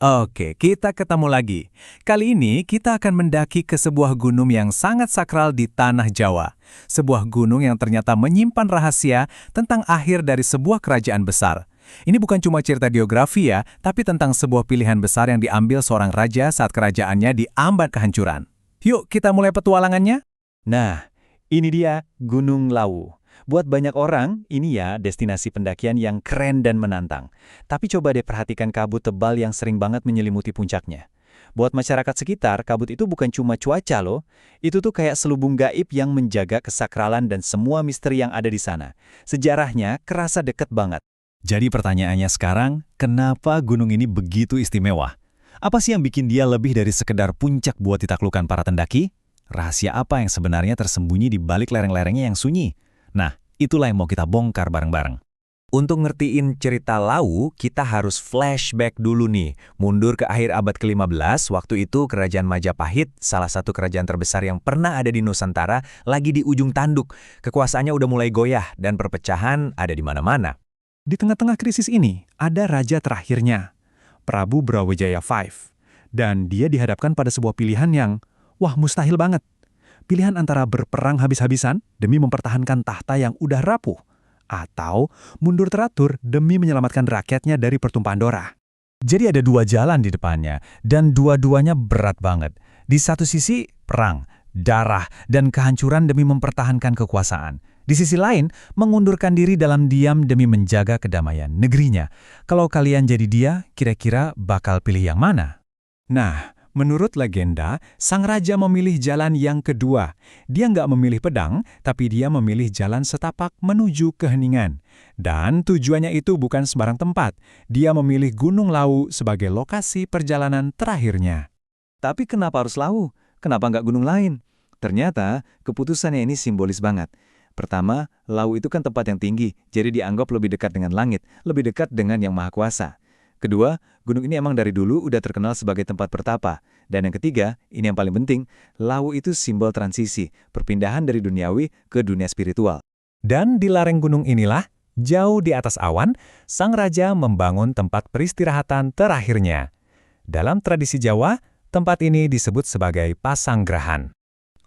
Oke, kita ketemu lagi. Kali ini kita akan mendaki ke sebuah gunung yang sangat sakral di tanah Jawa. Sebuah gunung yang ternyata menyimpan rahasia tentang akhir dari sebuah kerajaan besar. Ini bukan cuma cerita geografi ya, tapi tentang sebuah pilihan besar yang diambil seorang raja saat kerajaannya diambang kehancuran. Yuk, kita mulai petualangannya. Nah, ini dia Gunung Lawu. Buat banyak orang, ini ya destinasi pendakian yang keren dan menantang. Tapi coba deh perhatikan kabut tebal yang sering banget menyelimuti puncaknya. Buat masyarakat sekitar, kabut itu bukan cuma cuaca loh. Itu tuh kayak selubung gaib yang menjaga kesakralan dan semua misteri yang ada di sana. Sejarahnya kerasa deket banget. Jadi pertanyaannya sekarang, kenapa gunung ini begitu istimewa? Apa sih yang bikin dia lebih dari sekedar puncak buat ditaklukkan para pendaki? Rahasia apa yang sebenarnya tersembunyi di balik lereng-lerengnya yang sunyi? Nah, itulah yang mau kita bongkar bareng-bareng. Untuk ngertiin cerita Lawu, kita harus flashback dulu nih. Mundur ke akhir abad ke-15, waktu itu Kerajaan Majapahit, salah satu kerajaan terbesar yang pernah ada di Nusantara, lagi di ujung tanduk. Kekuasaannya udah mulai goyah dan perpecahan ada di mana-mana. Di tengah-tengah krisis ini, ada raja terakhirnya, Prabu Brawijaya V. Dan dia dihadapkan pada sebuah pilihan yang, wah mustahil banget. Pilihan antara berperang habis-habisan demi mempertahankan tahta yang udah rapuh, atau mundur teratur demi menyelamatkan rakyatnya dari pertumpahan darah. Jadi ada dua jalan di depannya, dan dua-duanya berat banget. Di satu sisi, perang, darah, dan kehancuran demi mempertahankan kekuasaan. Di sisi lain, mengundurkan diri dalam diam demi menjaga kedamaian negerinya. Kalau kalian jadi dia, kira-kira bakal pilih yang mana? Nah, menurut legenda, sang raja memilih jalan yang kedua. Dia nggak memilih pedang, tapi dia memilih jalan setapak menuju keheningan. Dan tujuannya itu bukan sembarang tempat. Dia memilih Gunung Lawu sebagai lokasi perjalanan terakhirnya. Tapi kenapa harus Lawu? Kenapa nggak gunung lain? Ternyata, keputusannya ini simbolis banget. Pertama, Lawu itu kan tempat yang tinggi, jadi dianggap lebih dekat dengan langit, lebih dekat dengan Yang Maha Kuasa. Kedua, gunung ini emang dari dulu udah terkenal sebagai tempat bertapa. Dan yang ketiga, ini yang paling penting, Lawu itu simbol transisi, perpindahan dari duniawi ke dunia spiritual. Dan di lereng gunung inilah, jauh di atas awan, sang raja membangun tempat peristirahatan terakhirnya. Dalam tradisi Jawa, tempat ini disebut sebagai Pasanggerahan.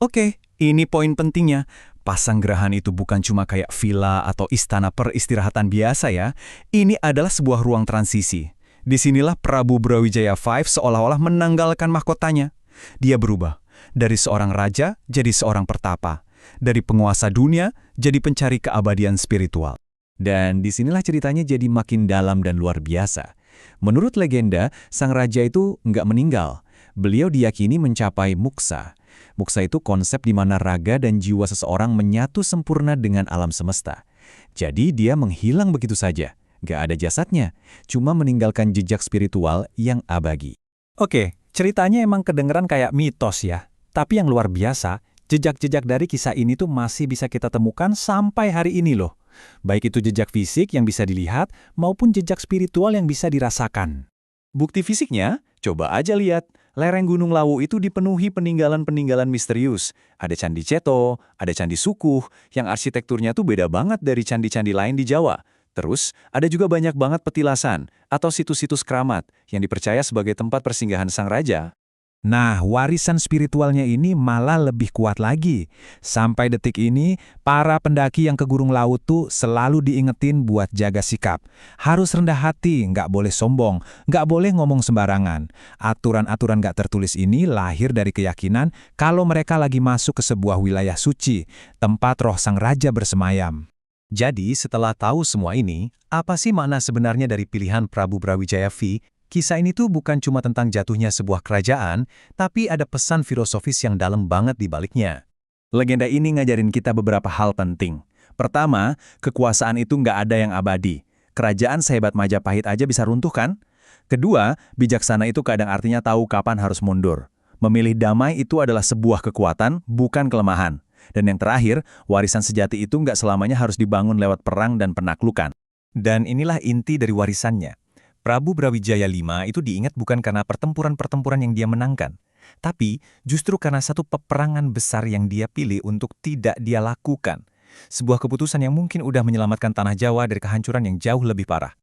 Oke, ini poin pentingnya. Pasanggerahan itu bukan cuma kayak villa atau istana peristirahatan biasa ya. Ini adalah sebuah ruang transisi. Disinilah Prabu Brawijaya V seolah-olah menanggalkan mahkotanya. Dia berubah dari seorang raja jadi seorang pertapa, dari penguasa dunia jadi pencari keabadian spiritual. Dan disinilah ceritanya jadi makin dalam dan luar biasa. Menurut legenda, sang raja itu nggak meninggal. Beliau diyakini mencapai muksa. Muksa itu konsep di mana raga dan jiwa seseorang menyatu sempurna dengan alam semesta. Jadi dia menghilang begitu saja. Gak ada jasadnya, cuma meninggalkan jejak spiritual yang abadi. Oke, ceritanya emang kedengeran kayak mitos ya. Tapi yang luar biasa, jejak-jejak dari kisah ini tuh masih bisa kita temukan sampai hari ini loh. Baik itu jejak fisik yang bisa dilihat, maupun jejak spiritual yang bisa dirasakan. Bukti fisiknya, coba aja lihat. Lereng Gunung Lawu itu dipenuhi peninggalan-peninggalan misterius. Ada Candi Ceto, ada Candi Sukuh, yang arsitekturnya tuh beda banget dari candi-candi lain di Jawa. Terus, ada juga banyak banget petilasan atau situs-situs keramat yang dipercaya sebagai tempat persinggahan sang raja. Nah, warisan spiritualnya ini malah lebih kuat lagi. Sampai detik ini, para pendaki yang ke Gunung Lawu tuh selalu diingetin buat jaga sikap. Harus rendah hati, nggak boleh sombong, nggak boleh ngomong sembarangan. Aturan-aturan nggak tertulis ini lahir dari keyakinan kalau mereka lagi masuk ke sebuah wilayah suci, tempat roh sang raja bersemayam. Jadi, setelah tahu semua ini, apa sih makna sebenarnya dari pilihan Prabu Brawijaya V? Kisah ini tuh bukan cuma tentang jatuhnya sebuah kerajaan, tapi ada pesan filosofis yang dalam banget di baliknya. Legenda ini ngajarin kita beberapa hal penting. Pertama, kekuasaan itu nggak ada yang abadi. Kerajaan sehebat Majapahit aja bisa runtuh kan? Kedua, bijaksana itu kadang artinya tahu kapan harus mundur. Memilih damai itu adalah sebuah kekuatan, bukan kelemahan. Dan yang terakhir, warisan sejati itu nggak selamanya harus dibangun lewat perang dan penaklukan. Dan inilah inti dari warisannya. Prabu Brawijaya V itu diingat bukan karena pertempuran-pertempuran yang dia menangkan, tapi justru karena satu peperangan besar yang dia pilih untuk tidak dia lakukan. Sebuah keputusan yang mungkin udah menyelamatkan tanah Jawa dari kehancuran yang jauh lebih parah.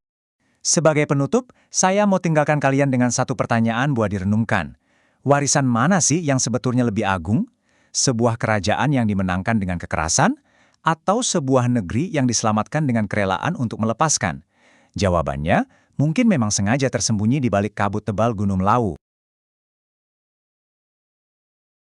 Sebagai penutup, saya mau tinggalkan kalian dengan satu pertanyaan buat direnungkan. Warisan mana sih yang sebetulnya lebih agung? Sebuah kerajaan yang dimenangkan dengan kekerasan? Atau sebuah negeri yang diselamatkan dengan kerelaan untuk melepaskan? Jawabannya, mungkin memang sengaja tersembunyi di balik kabut tebal Gunung Lawu.